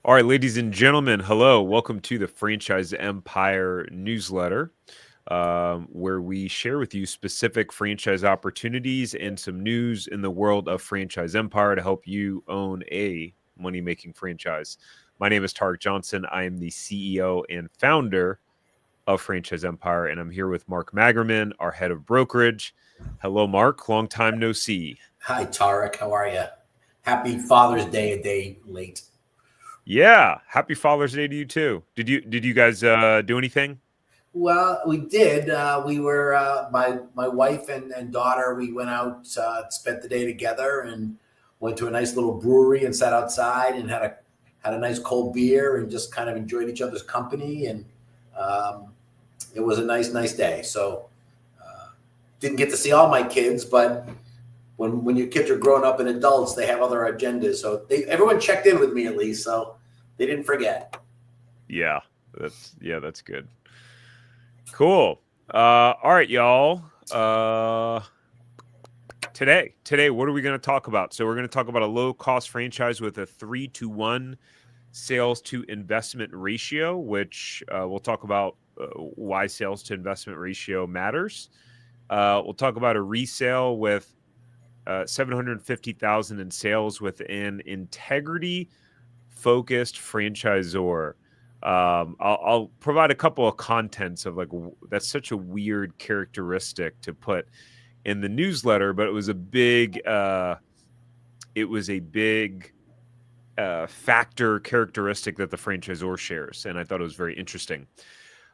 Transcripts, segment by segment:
All right, ladies and gentlemen, hello. Welcome to the Franchise Empire newsletter, where we share with you specific franchise opportunities and some news in the world of Franchise Empire to help you own a money-making franchise. My name is Tarek Johnson. I am the CEO and founder of Franchise Empire, and I'm here with Mark Magerman, our head of brokerage. Hello, Mark. Long time no see. Hi, Tarek. How are you? Happy Father's Day, a day late. Yeah, happy Father's Day to you too. Did you guys do anything? Well, we did. We were my wife and daughter. We went out, spent the day together, and went to a nice little brewery and sat outside and had a nice cold beer and just kind of enjoyed each other's company. And it was a nice day. So didn't get to see all my kids, but when your kids are grown up and adults, they have other agendas. So everyone checked in with me at least, so they didn't forget. Yeah, that's good. Cool. All right, y'all. Today, what are we going to talk about? So we're going to talk about a low-cost franchise with a 3-to-1 sales to investment ratio, which we'll talk about why sales to investment ratio matters. We'll talk about a resale with 750,000 in sales with an integrity-focused franchisor. I'll provide a couple of contents of that's such a weird characteristic to put in the newsletter, but it was a big factor characteristic that the franchisor shares, and I thought it was very interesting.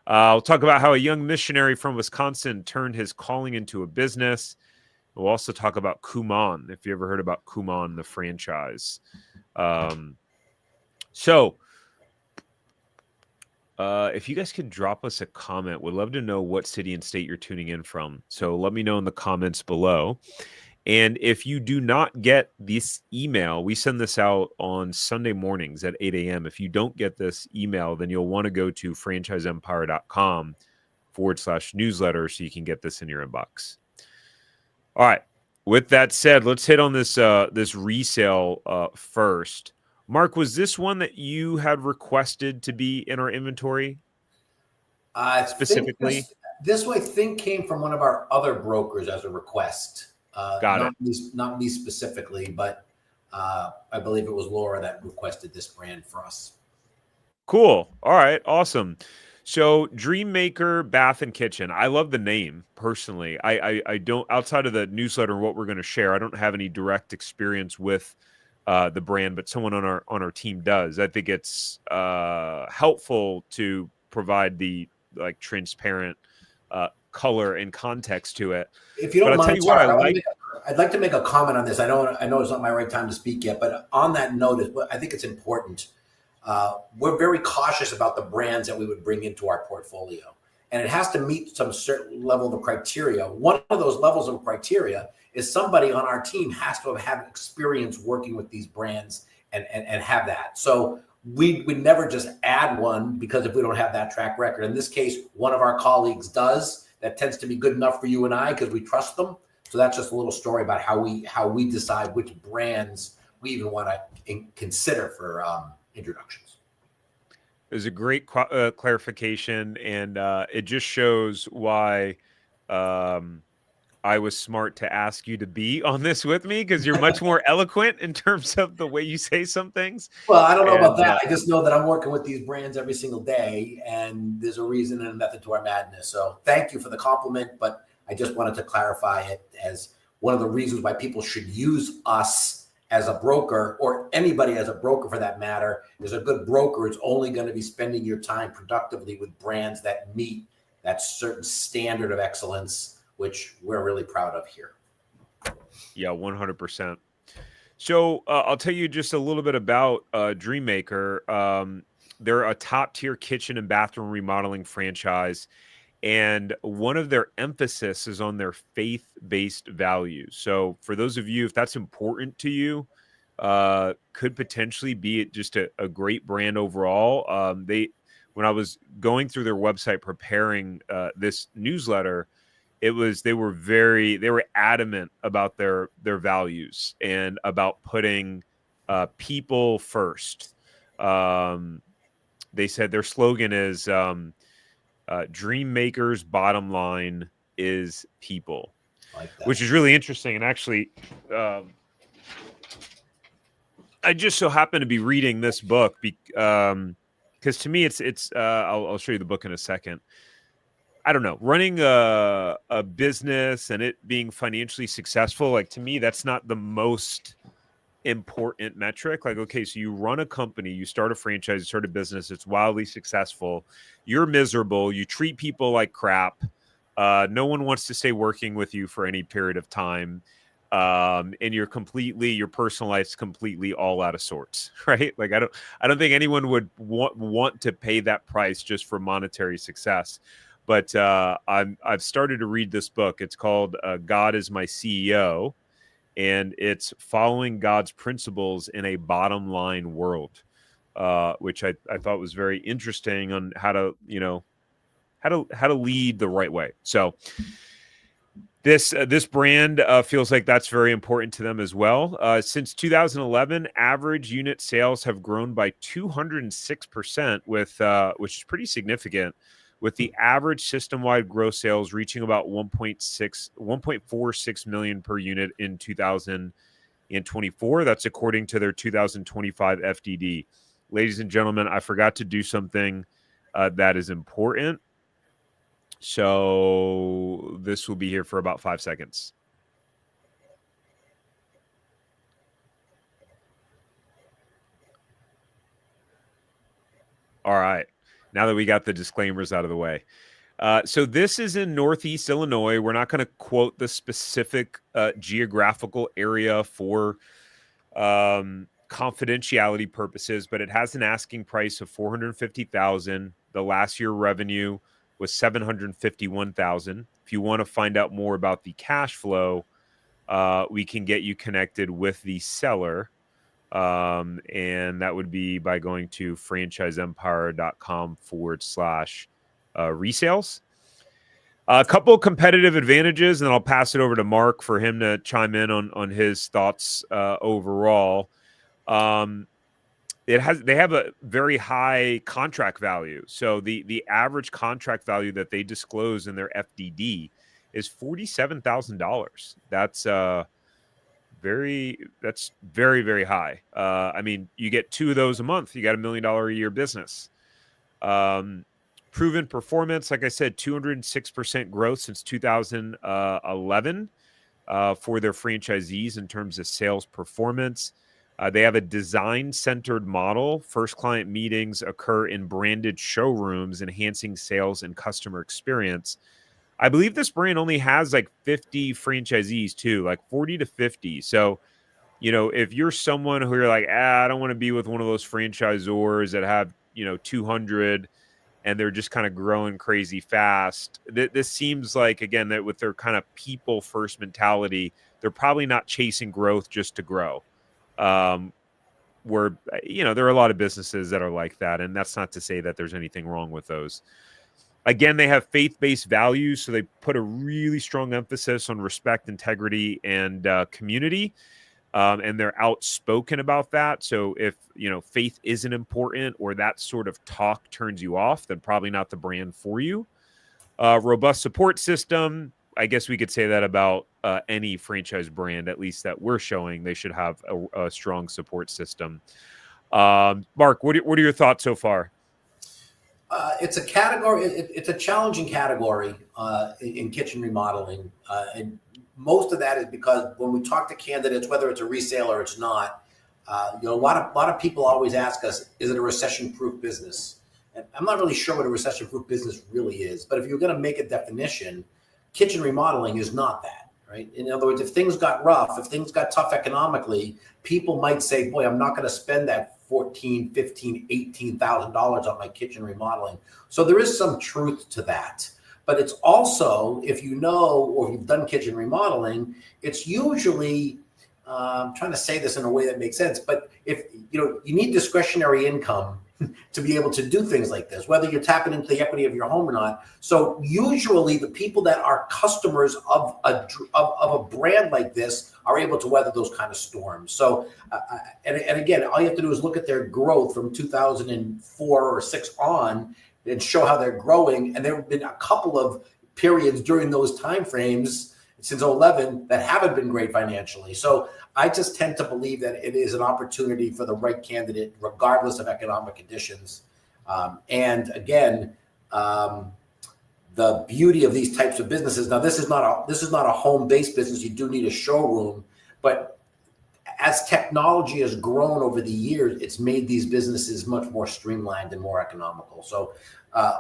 I'll talk about how a young missionary from Wisconsin turned his calling into a business. We'll also talk about Kumon, if you ever heard about Kumon, the franchise. If you guys could drop us a comment, we'd love to know what city and state you're tuning in from. So let me know in the comments below. And if you do not get this email, we send this out on Sunday mornings at 8 a.m. If you don't get this email, then you'll want to go to franchiseempire.com/newsletter so you can get this in your inbox. All right. With that said, let's hit on this resale first. Mark, was this one that you had requested to be in our inventory? I Specifically, think this I think came from one of our other brokers as a request. Got it. Not me specifically, but I believe it was Laura that requested this brand for us. Cool. All right. Awesome. So Dreammaker Bath and Kitchen. I love the name personally. I don't, outside of the newsletter and what we're going to share, I don't have any direct experience with the brand, but someone on our team does. I think it's helpful to provide the transparent color and context to it. If you don't mind, Tara, I'd like to make a comment on this. I know it's not my right time to speak yet, but on that note, I think it's important. We're very cautious about the brands that we would bring into our portfolio, and it has to meet some certain level of criteria. One of those levels of criteria is somebody on our team has to have had experience working with these brands and have that. So we would never just add one because if we don't have that track record. In this case, one of our colleagues does. That tends to be good enough for you and I because we trust them. So that's just a little story about how we decide which brands we even want to consider for introductions. It was a great clarification, and it just shows why I was smart to ask you to be on this with me, because you're much more eloquent in terms of the way you say some things. Well, I don't know about that. I just know that I'm working with these brands every single day, and there's a reason and a method to our madness. So thank you for the compliment, but I just wanted to clarify it as one of the reasons why people should use us as a broker, or anybody as a broker for that matter. Is a good broker is only going to be spending your time productively with brands that meet that certain standard of excellence, which we're really proud of here. Yeah, 100%. So I'll tell you just a little bit about Dreammaker. They're a top-tier kitchen and bathroom remodeling franchise, and one of their emphasis is on their faith-based values. So for those of you, if that's important to you, could potentially be just a great brand overall. When I was going through their website preparing this newsletter, they were adamant about their values and about putting people first. They said their slogan is Dream Makers' bottom line is people, Like that. which is really interesting. And actually, I just so happen to be reading this book because to me, I'll show you the book in a second. I don't know, running a business and it being financially successful, like to me, that's not the most important metric. Like, okay, so you run a company, you start a franchise, you start a business, it's wildly successful. You're miserable. You treat people like crap. No one wants to stay working with you for any period of time. And your personal life's completely all out of sorts, right? Like, I don't think anyone would want to pay that price just for monetary success. But I've started to read this book. It's called God is My CEO, and it's following God's principles in a bottom line world, which I thought was very interesting on how to lead the right way. So this brand feels like that's very important to them as well. Since 2011, average unit sales have grown by 206%, which is pretty significant, with the average system-wide gross sales reaching about 1.46 million per unit in 2024. That's according to their 2025 FDD. Ladies and gentlemen, I forgot to do something that is important. So this will be here for about 5 seconds. All right. Now that we got the disclaimers out of the way. So this is in Northeast Illinois. We're not going to quote the specific geographical area for confidentiality purposes, but it has an asking price of $450,000. The last year revenue was $751,000. If you want to find out more about the cash flow, we can get you connected with the seller. And that would be by going to franchiseempire.com/resales. A couple of competitive advantages, and then I'll pass it over to Mark for him to chime in on his thoughts overall. They have a very high contract value. So the average contract value that they disclose in their FDD is $47,000. That's very, very high. I mean, you get 2 of those a month. You got $1 million a year business. Proven performance, like I said, 206% growth since 2011 for their franchisees in terms of sales performance. They have a design-centered model. First client meetings occur in branded showrooms, enhancing sales and customer experience. I believe this brand only has like 50 franchisees too, like 40 to 50. So, if you're someone who you're like, I don't want to be with one of those franchisors that have, 200 and they're just kind of growing crazy fast. This seems like, again, that with their kind of people first mentality, they're probably not chasing growth just to grow. Where, there are a lot of businesses that are like that. And that's not to say that there's anything wrong with those. Again, they have faith-based values, so they put a really strong emphasis on respect, integrity, and community, and they're outspoken about that. So if, faith isn't important or that sort of talk turns you off, then probably not the brand for you. Robust support system. I guess we could say that about any franchise brand, at least that we're showing. They should have a strong support system. Mark, what are your thoughts so far? It's a category. It's a challenging category in kitchen remodeling, and most of that is because when we talk to candidates, whether it's a resale or it's not, a lot of people always ask us, "Is it a recession-proof business?" And I'm not really sure what a recession-proof business really is, but if you're going to make a definition, kitchen remodeling is not that, right? In other words, if things got rough, if things got tough economically, people might say, "Boy, I'm not going to spend that $14,000, $15,000, $18,000 on my kitchen remodeling." So there is some truth to that. But it's also, if you know, or if you've done kitchen remodeling, it's usually, I'm trying to say this in a way that makes sense, but if, you need discretionary income to be able to do things like this, whether you're tapping into the equity of your home or not. So usually the people that are customers of a brand like this are able to weather those kind of storms. So, and again, all you have to do is look at their growth from 2004 or 6 on and show how they're growing. And there have been a couple of periods during those timeframes since 2011 that haven't been great financially. So I just tend to believe that it is an opportunity for the right candidate, regardless of economic conditions. And again, the beauty of these types of businesses. Now, this is not a home-based business. You do need a showroom, but as technology has grown over the years, it's made these businesses much more streamlined and more economical. So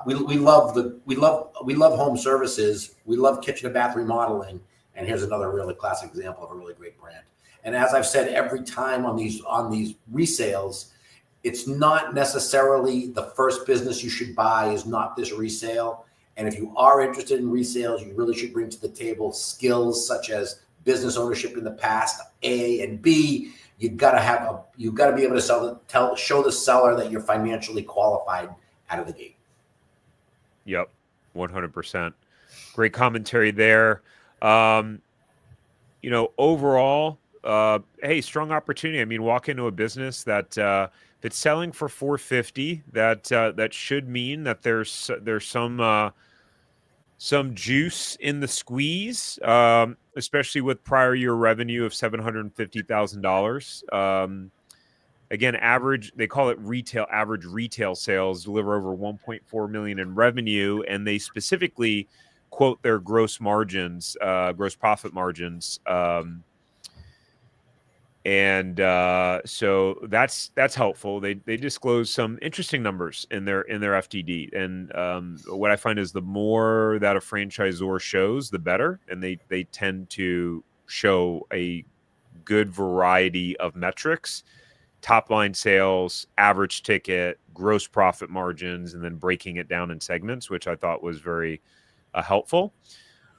we love home services. We love kitchen and bath remodeling. And here's another really classic example of a really great brand. And as I've said every time on these resales, it's not necessarily the first business you should buy is not this resale. And if you are interested in resales, you really should bring to the table skills such as business ownership in the past, A, and B. You've got to be able to show the seller that you're financially qualified out of the gate. Yep, 100%. Great commentary there. Overall, hey, strong opportunity. I mean, walk into a business that if it's selling for $450, that should mean that there's some juice in the squeeze, especially with prior year revenue of $750,000. Again, they call it average retail sales deliver over 1.4 million in revenue, and they specifically quote their gross profit margins. So that's helpful. They disclose some interesting numbers in their FTD, and what I find is the more that a franchisor shows, the better, and they tend to show a good variety of metrics: top line sales, average ticket, gross profit margins, and then breaking it down in segments, which I thought was very helpful.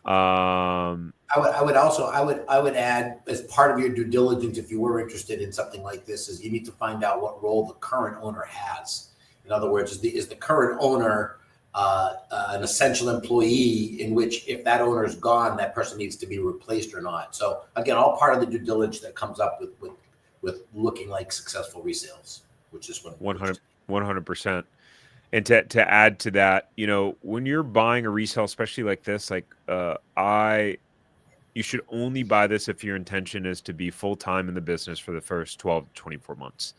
I would add, as part of your due diligence, if you were interested in something like this, is you need to find out what role the current owner has. In other words, is the current owner an essential employee, in which if that owner is gone, that person needs to be replaced or not. So again, all part of the due diligence that comes up with looking like successful resales, which is what 100%. And to add to that, when you're buying a resale, especially like this, you should only buy this if your intention is to be full-time in the business for the first 12 to 24 months.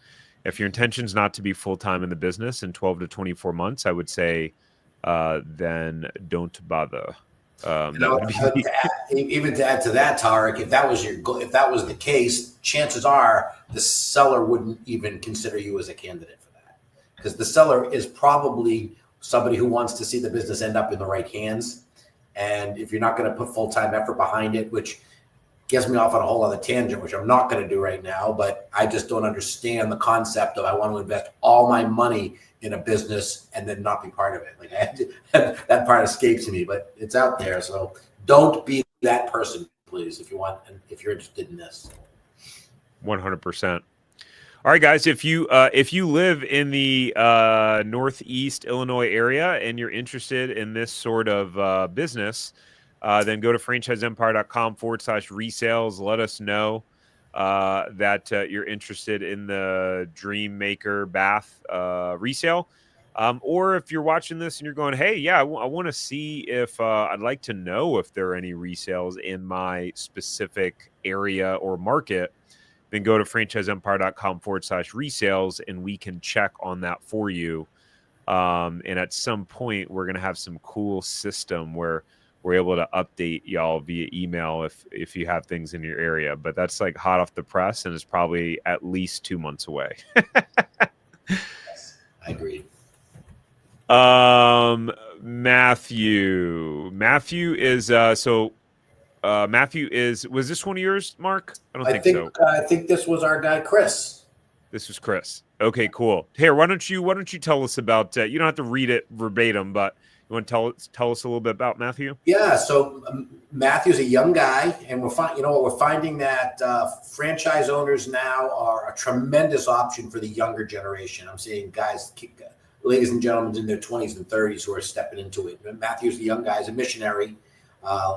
If your intention is not to be full-time in the business in 12 to 24 months, I would say then don't bother. Even to add to that, Tarek, if that was the case, chances are the seller wouldn't even consider you as a candidate for that, because the seller is probably somebody who wants to see the business end up in the right hands. And if you're not going to put full-time effort behind it, which gets me off on a whole other tangent, which I'm not going to do right now, but I just don't understand the concept of I want to invest all my money in a business and then not be part of it. That part escapes me, but it's out there. So don't be that person, please, if you're interested in this. 100%. All right, guys, if you live in the Northeast Illinois area and you're interested in this sort of business, then go to franchiseempire.com/resales. Let us know that you're interested in the Dream Maker bath resale. Or if you're watching this and you're going, hey, yeah, I want to see if I'd like to know if there are any resales in my specific area or market, then go to franchiseempire.com/resales and we can check on that for you. And at some point, we're going to have some cool system where we're able to update y'all via email if you have things in your area. But that's like hot off the press and is probably at least 2 months away. Yes, I agree. Matthew is was this one of yours, Mark? I think so. I think this was our guy, Chris. This was Chris. Okay, cool. Here, why don't you tell us about, you don't have to read it verbatim, but you You want to tell us a little bit about Matthew? Yeah, so Matthew's a young guy, and we're finding that franchise owners now are a tremendous option for the younger generation. I'm seeing guys, ladies and gentlemen in their 20s and 30s who are stepping into it. Matthew's the young guy, he's a missionary,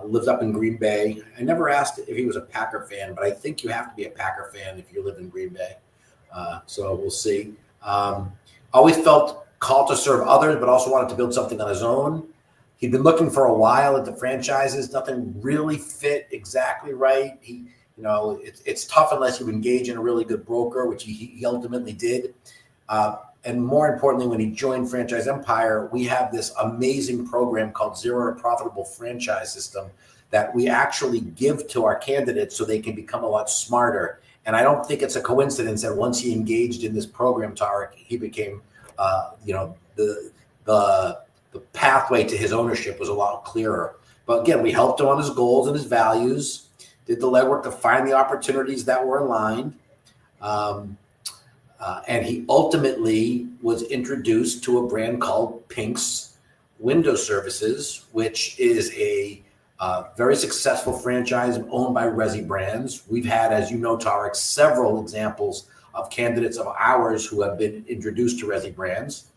lives up in Green Bay. I never asked if he was a Packer fan, but I think you have to be a Packer fan if you live in Green Bay. So we'll see. Always felt called to serve others, but also wanted to build something on his own. He'd been looking for a while at the franchises. Nothing really fit exactly right. It's tough unless you engage in a really good broker, which he ultimately did. And more importantly, when he joined Franchise Empire, we have this amazing program called Zero to Profitable Franchise System that we actually give to our candidates so they can become a lot smarter. And I don't think it's a coincidence that once he engaged in this program, Tarek, he became, the pathway to his ownership was a lot clearer. But again, we helped him on his goals and his values, did the legwork to find the opportunities that were aligned. And he ultimately was introduced to a brand called Pink's Window Services, which is a very successful franchise owned by Resi Brands. We've had, as you know, Tarek, several examples of candidates of ours who have been introduced to Resi Brands.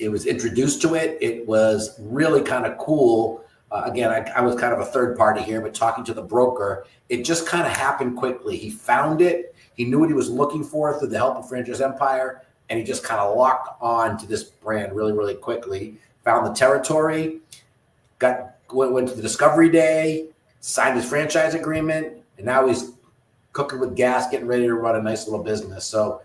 It was introduced to it. It was really kind of cool. Again, I was kind of a third party here, but talking to the broker, it just kind of happened quickly. He found it. He knew what he was looking for through the help of Franchise Empire, and he just kind of locked on to this brand really, really quickly. Found the territory, went to the discovery day, signed his franchise agreement, and now he's cooking with gas, getting ready to run a nice little business. So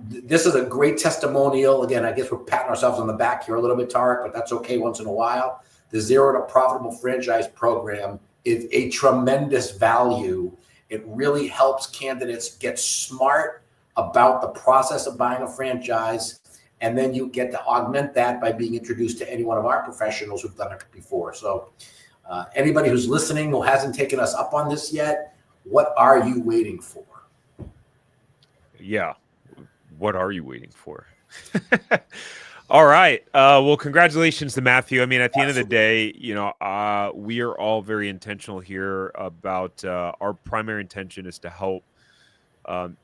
this is a great testimonial. Again, I guess we're patting ourselves on the back here a little bit, Tarek, but that's okay once in a while. The Zero to Profitable Franchise Program is a tremendous value. It really helps candidates get smart about the process of buying a franchise. And then you get to augment that by being introduced to any one of our professionals who've done it before. So anybody who's listening who hasn't taken us up on this yet, what are you waiting for? Yeah. What are you waiting for? All right. Well, congratulations to Matthew. I mean, at the end of the day, we are all very intentional here about our primary intention is to help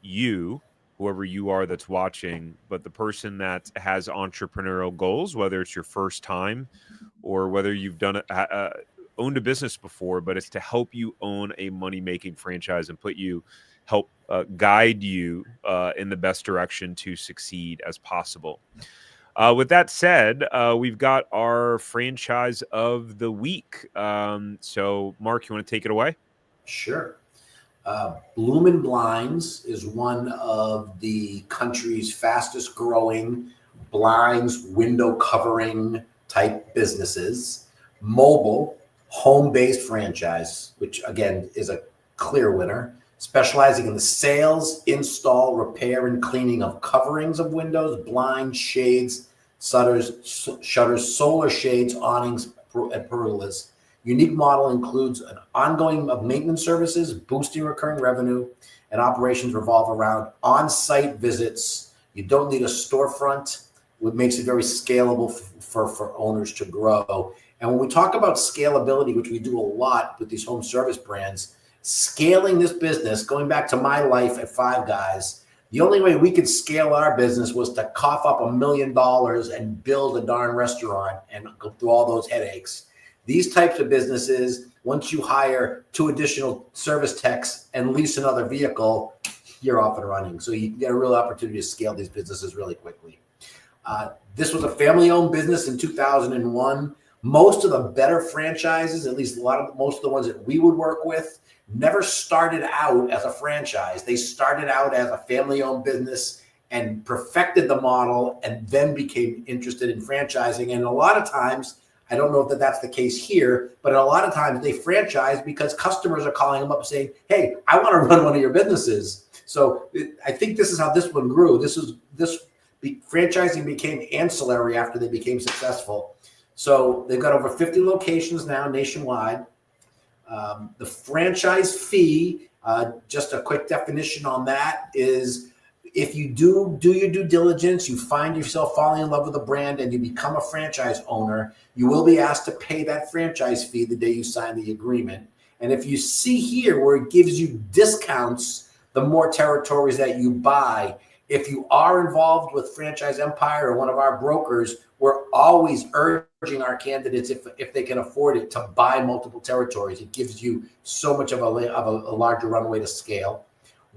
you, whoever you are that's watching, but the person that has entrepreneurial goals, whether it's your first time or whether you've done owned a business before, but it's to help you own a money-making franchise and help guide you in the best direction to succeed as possible. With that said, we've got our franchise of the week. So, Mark, you want to take it away? Sure. Bloomin' Blinds is one of the country's fastest growing blinds, window covering type businesses. Mobile, home-based franchise, which again is a clear winner, specializing in the sales, install, repair, and cleaning of coverings of windows, blinds, shades, shutters, solar shades, awnings, and pergolas. Unique model includes an ongoing of maintenance services, boosting recurring revenue, and operations revolve around on-site visits. You don't need a storefront, which makes it very scalable for owners to grow. And when we talk about scalability, which we do a lot with these home service brands, scaling this business, going back to my life at Five Guys, the only way we could scale our business was to cough up $1 million and build a darn restaurant and go through all those headaches. These types of businesses, once you hire 2 additional service techs and lease another vehicle, you're off and running. So you get a real opportunity to scale these businesses really quickly. This was a family-owned business in 2001. Most of the better franchises, at least most of the ones that we would work with, never started out as a franchise. They started out as a family-owned business and perfected the model and then became interested in franchising. And a lot of times, I don't know if that's the case here, but a lot of times they franchise because customers are calling them up saying, hey, I want to run one of your businesses. So I think this is how this one grew. Franchising became ancillary after they became successful. So they've got over 50 locations now nationwide. The franchise fee, just a quick definition on that, is If you do your due diligence, you find yourself falling in love with a brand and you become a franchise owner, you will be asked to pay that franchise fee the day you sign the agreement. And if you see here where it gives you discounts, the more territories that you buy, if you are involved with Franchise Empire or one of our brokers, we're always urging our candidates, if they can afford it, to buy multiple territories. It gives you so much of a larger runway to scale.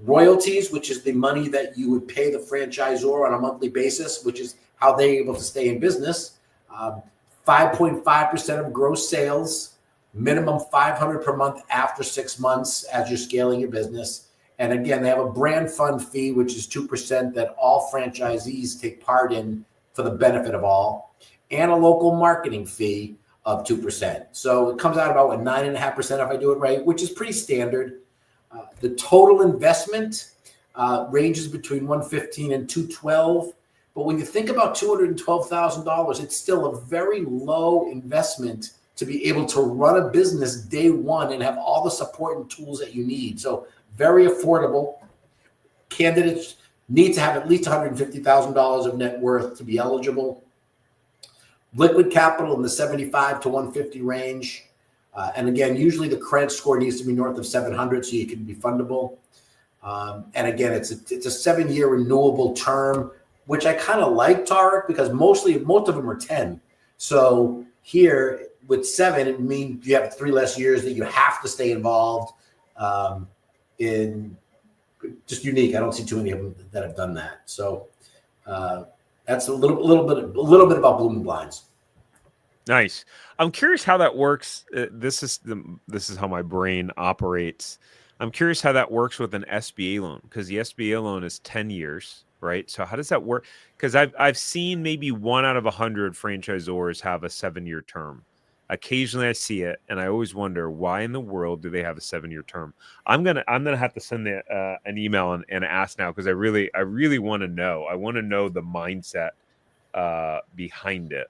Royalties, which is the money that you would pay the franchisor on a monthly basis, which is how they're able to stay in business. 5.5% of gross sales, minimum 500 per month after 6 months as you're scaling your business. And again, they have a brand fund fee, which is 2% that all franchisees take part in for the benefit of all, and a local marketing fee of 2%. So it comes out about 9.5% if I do it right, which is pretty standard. The total investment ranges between 115 and 212. But when you think about $212,000, it's still a very low investment to be able to run a business day one and have all the support and tools that you need. So very affordable. Candidates need to have at least $150,000 of net worth to be eligible. Liquid capital in the 75 to 150 range. And again, usually the credit score needs to be north of 700 so you can be fundable. And again, it's a 7-year renewable term, which I kind of like, Tarek, because most of them are 10. So here with 7, it means you have 3 less years that you have to stay involved. In just unique. I don't see too many of them that have done that. So that's a little bit about Blooming Blinds. Nice. I'm curious how that works. This is how my brain operates. I'm curious how that works with an SBA loan, because the SBA loan is 10 years, right? So how does that work? Because I've seen maybe 1 out of 100 franchisors have a 7-year term. Occasionally I see it, and I always wonder, why in the world do they have a 7-year term? I'm gonna have to send an email and ask now, because I really want to know. I want to know the mindset behind it.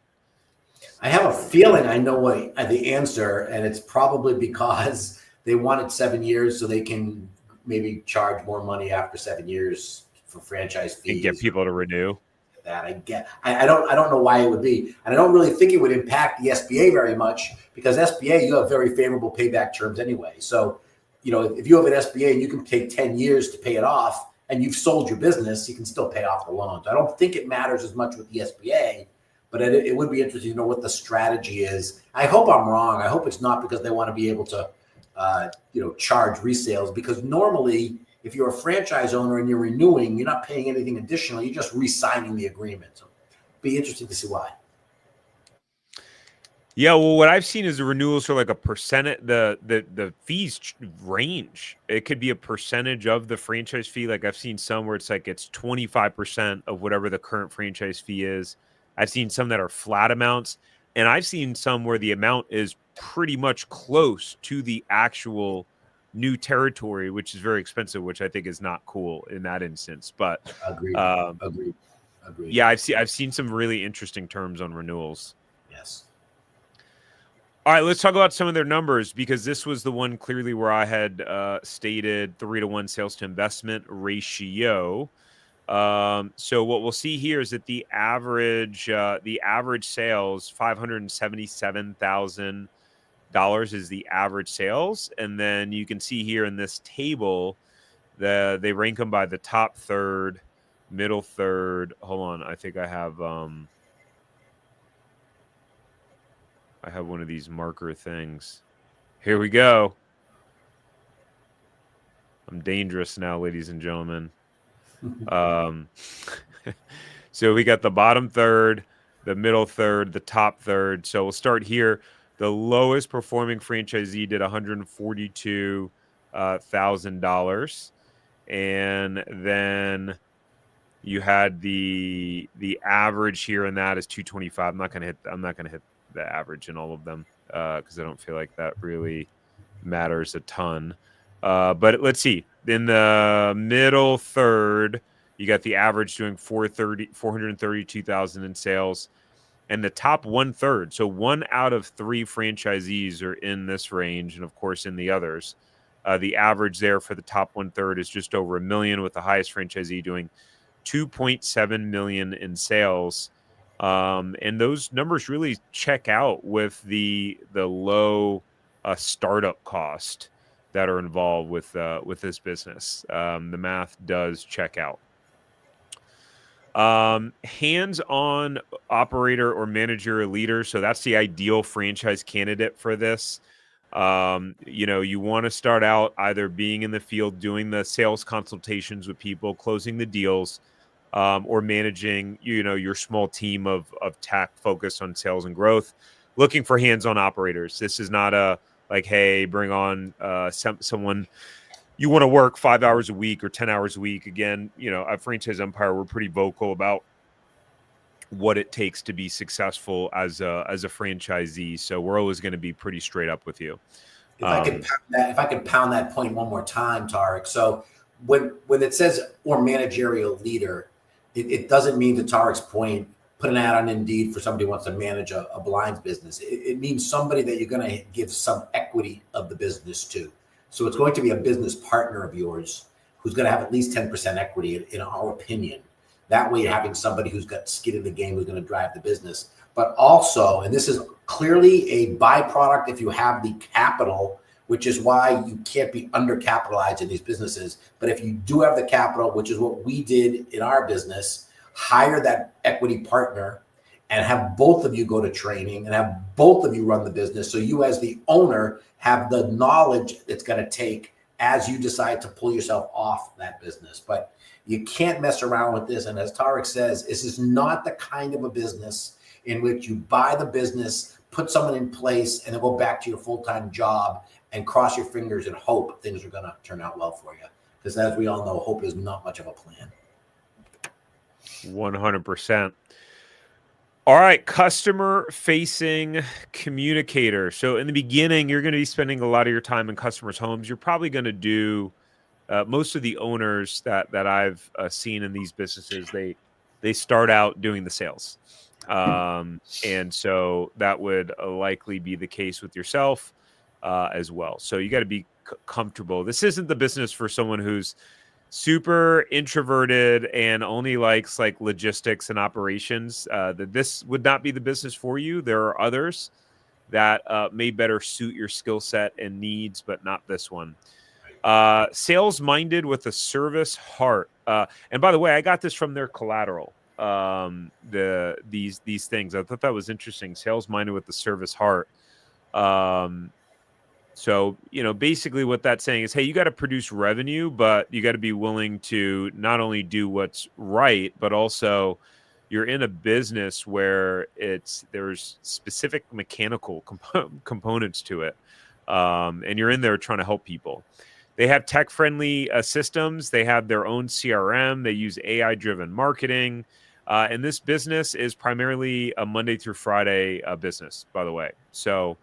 I have a feeling I know what the answer, and it's probably because they wanted 7 years so they can maybe charge more money after 7 years for franchise fees. And get people to renew. That I don't know why it would be, and I don't really think it would impact the SBA very much, because SBA, you have very favorable payback terms anyway. So, if you have an SBA and you can take 10 years to pay it off, and you've sold your business, you can still pay off the loan. So I don't think it matters as much with the SBA, but it would be interesting to know what the strategy is. I hope I'm wrong. I hope it's not because they want to be able to, charge resales, because normally, if you're a franchise owner and you're renewing, you're not paying anything additional. You're just re-signing the agreement. So be interested to see why. Yeah, well, what I've seen is the renewals are like a percentage. The fees range. It could be a percentage of the franchise fee. Like I've seen some where it's 25% of whatever the current franchise fee is. I've seen some that are flat amounts, and I've seen some where the amount is pretty much close to the actual new territory, which is very expensive, which I think is not cool in that instance. But agreed. Yeah, I've seen some really interesting terms on renewals. Yes. All right, let's talk about some of their numbers, because this was the one clearly where I had stated 3-to-1 sales to investment ratio. So what we'll see here is that the average sales, $577,000 is the average sales, and then you can see here in this table they rank them by the top third, middle third. Hold on, I think I have one of these marker things. Here we go. I'm dangerous now, ladies and gentlemen. So we got the bottom third, the middle third, the top third. So we'll start here. The lowest performing franchisee did $142,000, and then you had the average here, and that is 225. I'm not gonna hit the average in all of them because I don't feel like that really matters a ton. But let's see. In the middle third, you got the average doing 432,000 in sales, and the top 1/3. So 1 out of 3 franchisees are in this range, and of course in the others. The average there for the top 1/3 is just over $1 million, with the highest franchisee doing $2.7 million in sales. And those numbers really check out with the low startup cost that are involved with this business. The math does check out. Hands-on operator or manager or leader. So that's the ideal franchise candidate for this. You want to start out either being in the field, doing the sales consultations with people, closing the deals, or managing, your small team of tech focused on sales and growth, looking for hands-on operators. This is not a like, hey, bring on someone you want to work 5 hours a week or 10 hours a week. Again, at Franchise Empire, we're pretty vocal about what it takes to be successful as a franchisee. So we're always going to be pretty straight up with you. If I could pound that point one more time, Tarek. So when it says or managerial leader, it doesn't mean, to Tarek's point, put an ad on Indeed for somebody who wants to manage a blinds business. It means somebody that you're going to give some equity of the business to. So it's going to be a business partner of yours who's going to have at least 10% equity, in our opinion. That way, you're having somebody who's got skin in the game, who's going to drive the business. But also, and this is clearly a byproduct if you have the capital, which is why you can't be undercapitalized in these businesses. But if you do have the capital, which is what we did in our business, hire that equity partner and have both of you go to training and have both of you run the business. So you, as the owner, have the knowledge it's going to take as you decide to pull yourself off that business. But you can't mess around with this. And as Tarek says, this is not the kind of a business in which you buy the business, put someone in place, and then go back to your full-time job and cross your fingers and hope things are going to turn out well for you. Because as we all know, hope is not much of a plan. 100%. All right, customer-facing communicator. So in the beginning, you're going to be spending a lot of your time in customers' homes. You're probably going to do most of the owners that I've seen in these businesses, they start out doing the sales. And so that would likely be the case with yourself as well. So you got to be comfortable. This isn't the business for someone who's super introverted and only likes like logistics and operations. That this would not be the business for you. There are others that may better suit your skill set and needs, but not this one. Sales minded with a service heart. And by the way, I got this from their collateral. These things. I thought that was interesting. Sales minded with the service heart. So, basically what that's saying is, hey, you got to produce revenue, but you got to be willing to not only do what's right, but also you're in a business where there's specific mechanical components to it. And you're in there trying to help people. They have tech-friendly systems. They have their own CRM. They use AI-driven marketing. And this business is primarily a Monday through Friday business, by the way. So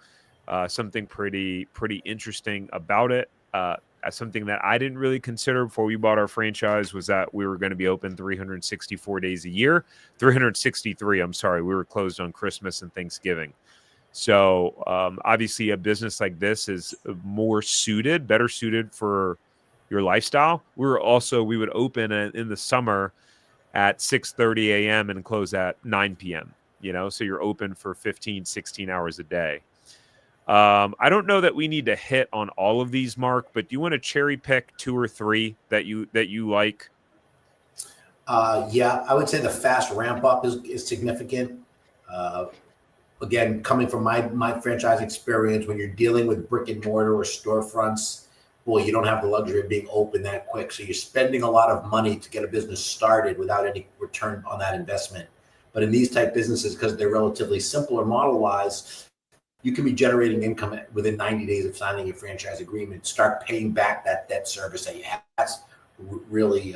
something pretty interesting about it. Something that I didn't really consider before we bought our franchise was that we were going to be open 364 days a year. 363, I'm sorry. We were closed on Christmas and Thanksgiving. So obviously a business like this is better suited for your lifestyle. We would open in the summer at 6:30 a.m. and close at 9 p.m. So you're open for 15, 16 hours a day. I don't know that we need to hit on all of these, Mark, but do you want to cherry pick 2 or 3 that you like? Yeah, I would say the fast ramp up is significant. Again, coming from my franchise experience, when you're dealing with brick and mortar or storefronts, boy, you don't have the luxury of being open that quick. So you're spending a lot of money to get a business started without any return on that investment. But in these type businesses, because they're relatively simpler model-wise, you can be generating income within 90 days of signing your franchise agreement, start paying back that debt service that you have. That's really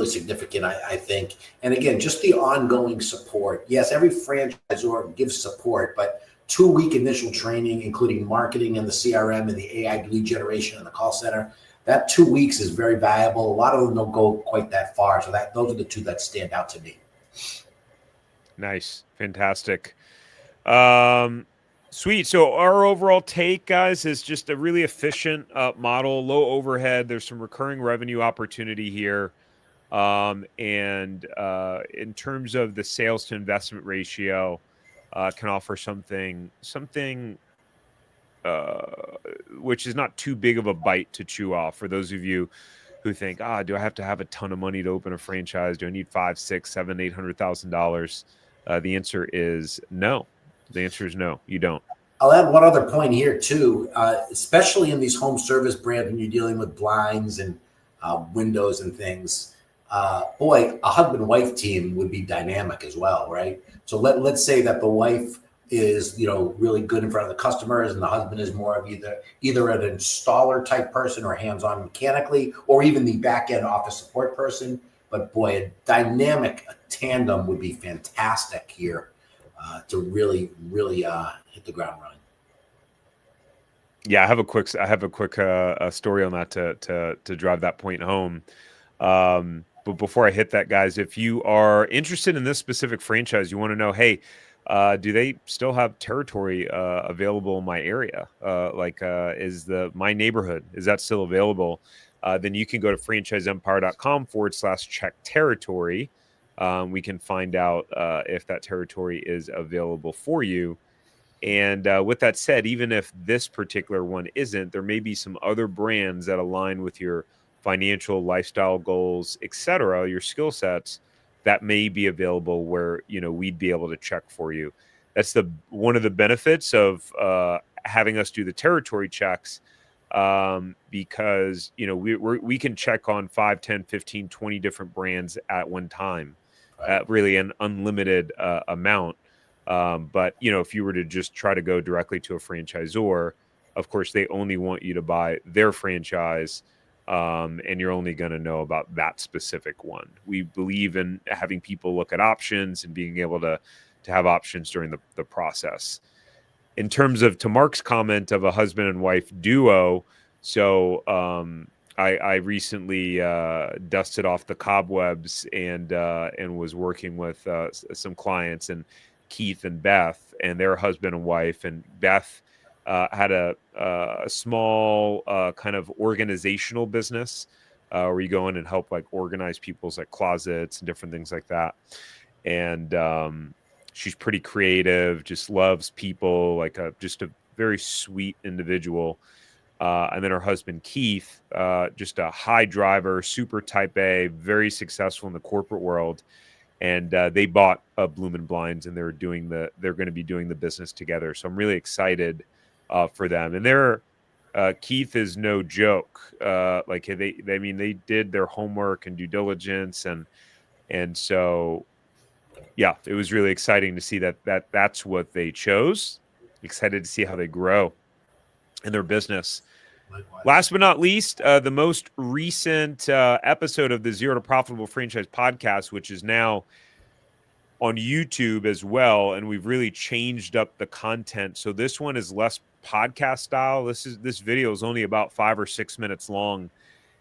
significant, I think. And again, just the ongoing support. Yes, every franchisor gives support, but 2-week initial training, including marketing and the CRM and the AI lead generation and the call center, that 2 weeks is very valuable. A lot of them don't go quite that far. So those are the 2 that stand out to me. Nice. Fantastic. Sweet. So our overall take, guys, is just a really efficient model, low overhead. There's some recurring revenue opportunity here. And in terms of the sales to investment ratio, can offer something uh, which is not too big of a bite to chew off for those of you who think, do I have to have a ton of money to open a franchise? Do I need five, six, seven, $800,000? The answer is no. The answer is no, you don't. I'll add one other point here too, especially in these home service brands when you're dealing with blinds and windows and things. Boy, a husband-wife team would be dynamic as well, right? So let's say that the wife is really good in front of the customers, and the husband is more of either an installer type person or hands-on mechanically, or even the back-end office support person. But boy, a dynamic tandem would be fantastic here to really hit the ground running. Yeah, I have a quick story on that to drive that point home. But before I hit that, guys, if you are interested in this specific franchise, you want to know, hey, do they still have territory available in my area? Is my neighborhood, is that still available? Then you can go to franchiseempire.com/check territory. We can find out if that territory is available for you. And with that said, even if this particular one isn't, there may be some other brands that align with your financial, lifestyle goals, etc., your skill sets that may be available where we'd be able to check for you. That's one of the benefits of having us do the territory checks, because we can check on 5, 10, 15, 20 different brands at one time, Right. really an unlimited amount. But if you were to just try to go directly to a franchisor, of course, they only want you to buy their franchise, and you're only going to know about that specific one. We believe in having people look at options and being able to have options during the process. In terms of, to Mark's comment of a husband and wife duo, so I recently dusted off the cobwebs and was working with some clients, and Keith and Beth, and their husband and wife. And Beth had a small kind of organizational business where you go in and help like organize people's like closets and different things like that. And she's pretty creative, just loves people, like just a very sweet individual. And then her husband, Keith, just a high driver, super type A, very successful in the corporate world. And they bought Bloomin' Blinds, and they're going to be doing the business together. So I'm really excited for them. And Keith is no joke. They did their homework and due diligence, and so yeah, it was really exciting to see that's what they chose. Excited to see how they grow in their business. Likewise. Last but not least, the most recent episode of the Zero to Profitable Franchise podcast, which is now on YouTube as well, and we've really changed up the content. So this one is less podcast style. This video is only about 5 or 6 minutes long.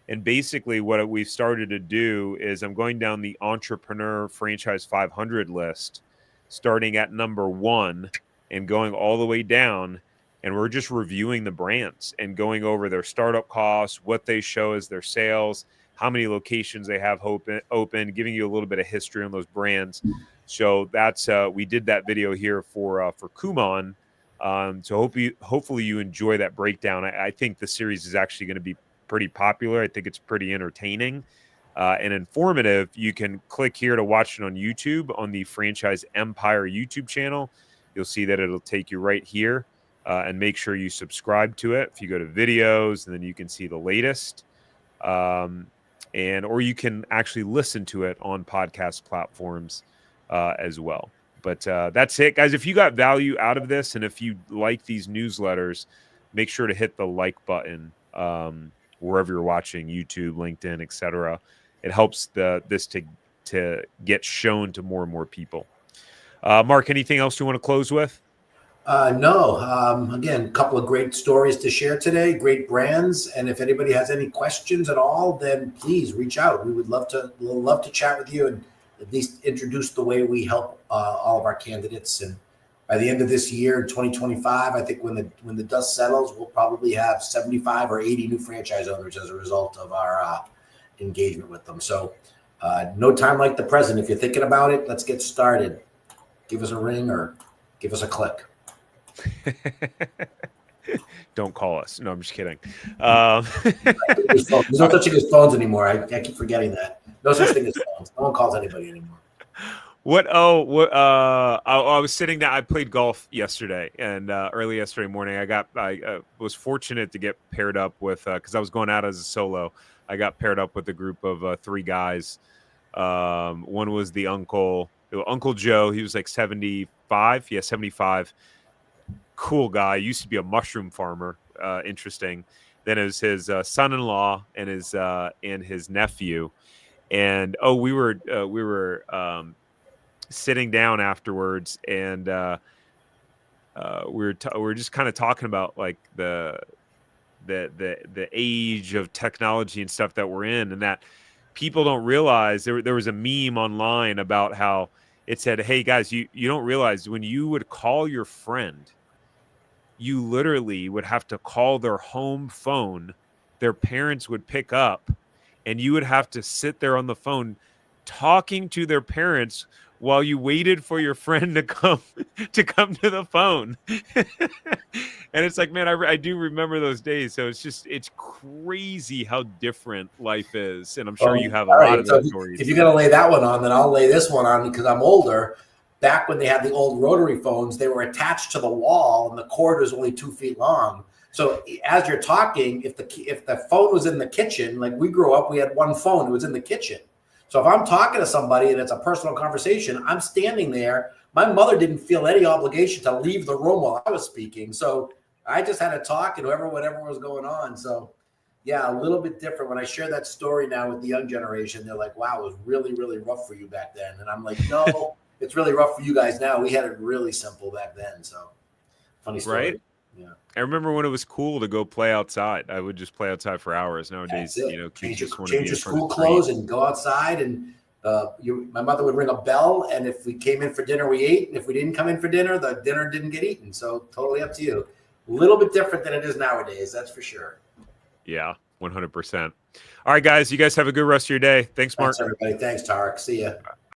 And basically what we've started to do is I'm going down the Entrepreneur Franchise 500 list, starting at number 1 and going all the way down. And we're just reviewing the brands and going over their startup costs, what they show as their sales, how many locations they have open, giving you a little bit of history on those brands. So that's we did that video here for Kumon. So hopefully you enjoy that breakdown. I think the series is actually going to be pretty popular. I think it's pretty entertaining and informative. You can click here to watch it on YouTube on the Franchise Empire YouTube channel. You'll see that it'll take you right here. And make sure you subscribe to it. If you go to videos, and then you can see the latest, or you can actually listen to it on podcast platforms as well. But that's it, guys. If you got value out of this, and if you like these newsletters, make sure to hit the like button wherever you're watching, YouTube, LinkedIn, etc. It helps this to get shown to more and more people. Mark, anything else you want to close with? No. Again, a couple of great stories to share today, great brands. And if anybody has any questions at all, then please reach out. We would love to chat with you and at least introduce the way we help all of our candidates and by the end of this year, 2025, I think when the dust settles, we'll probably have 75 or 80 new franchise owners as a result of our engagement with them. So no time like the present. If you're thinking about it, let's get started. Give us a ring or give us a click. Don't call us. No, I'm just kidding. There's no such thing as phones anymore. I keep forgetting that. No such thing as phones. No one calls anybody anymore. I was sitting down. I played golf yesterday, and early yesterday morning, I was fortunate to get paired up with, because I was going out as a solo. I got paired up with a group of 3 guys. One was the Uncle Joe. He was like 75. Yeah, 75. Cool guy. Used to be a mushroom farmer. Interesting. Then it was his son-in-law and his nephew. And we were sitting down afterwards, and we were just kind of talking about like the age of technology and stuff that we're in, and that people don't realize. There was a meme online about how it said, "Hey guys, you don't realize when you would call your friend, you literally would have to call their home phone. Their parents would pick up, and you would have to sit there on the phone talking to their parents while you waited for your friend to come to the phone." And it's like, man, I do remember those days. So it's crazy how different life is. And I'm sure you have a lot of those stories. If you're going to lay that one on, then I'll lay this one on because I'm older. Back when they had the old rotary phones, they were attached to the wall and the cord was only 2 feet long. So as you're talking, if the phone was in the kitchen, like we grew up, we had one phone, it was in the kitchen. So if I'm talking to somebody and it's a personal conversation, I'm standing there. My mother didn't feel any obligation to leave the room while I was speaking. So I just had to talk and whatever was going on. So yeah, a little bit different. When I share that story now with the young generation, they're like, wow, it was really, really rough for you back then. And I'm like, no, it's really rough for you guys now. We had it really simple back then. So funny story. Right? Yeah. I remember when it was cool to go play outside. I would just play outside for hours. Nowadays, change your school clothes and go outside. And my mother would ring a bell, and if we came in for dinner, we ate. And if we didn't come in for dinner, the dinner didn't get eaten. So totally up to you. A little bit different than it is nowadays. That's for sure. Yeah, 100%. All right, guys. You guys have a good rest of your day. Thanks, Mark. Thanks, everybody. Thanks, Tarek. See ya.